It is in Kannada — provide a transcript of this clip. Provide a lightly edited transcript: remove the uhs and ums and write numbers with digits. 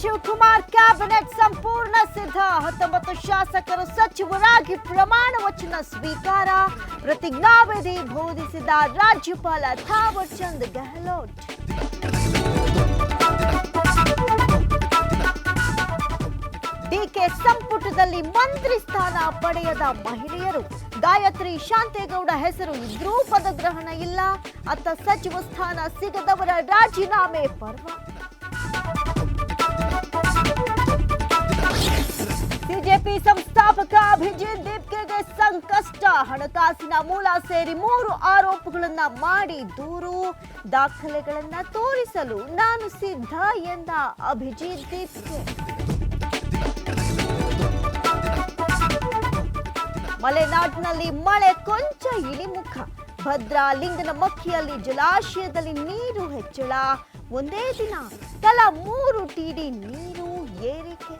ಶಿವಕುಮಾರ್ ಕ್ಯಾಬಿನೆಟ್ ಸಂಪೂರ್ಣ ಸಿದ್ಧ 19 ಶಾಸಕರು ಸಚಿವರಾಗಿ ಪ್ರಮಾಣ ವಚನ ಸ್ವೀಕಾರ ಪ್ರತಿಜ್ಞಾವಿಧಿ ಬೋಧಿಸಿದ ರಾಜ್ಯಪಾಲ ಥಾವರ್ ಚಂದ್ ಗೆಹ್ಲೋಟ್ ಡಿಕೆ ಸಂಪುಟದಲ್ಲಿ ಮಂತ್ರಿ ಸ್ಥಾನ ಪಡೆಯದ ಮಹಿಳೆಯರು ಗಾಯತ್ರಿ ಶಾಂತೇಗೌಡ ಹೆಸರು ಇದ್ರೂ ಪದಗ್ರಹಣ ಇಲ್ಲ ಅತ್ತ ಸಚಿವ ಸ್ಥಾನ ಸಿಗದವರ ರಾಜೀನಾಮೆ ಪರ್ವ ಬಿಜೆಪಿ ಸಂಸ್ಥಾಪಕ ಅಭಿಜಿತ್ ದೀಪ್ಗೆಗೆ ಸಂಕಷ್ಟ ಹಣಕಾಸಿನ ಮೂಲ ಸೇರಿ 3 ಆರೋಪಗಳನ್ನ ಮಾಡಿ ದೂರು ದಾಖಲೆಗಳನ್ನ ತೋರಿಸಲು ನಾನು ಸಿದ್ಧ ಎಂದ ಅಭಿಜಿತ್ ದೀಪ್ಗೆ ಮಲೆನಾಡಿನಲ್ಲಿ ಮಳೆ ಕೊಂಚ ಇಳಿಮುಖ ಭದ್ರಾ ಲಿಂಗನಮಕ್ಕಿಯಲ್ಲಿ ಜಲಾಶಯದಲ್ಲಿ ನೀರು ಹೆಚ್ಚಳ ಒಂದೇ ದಿನ ತಲಾ 3 ಟಿಡಿ ನೀರು ಏರಿಕೆ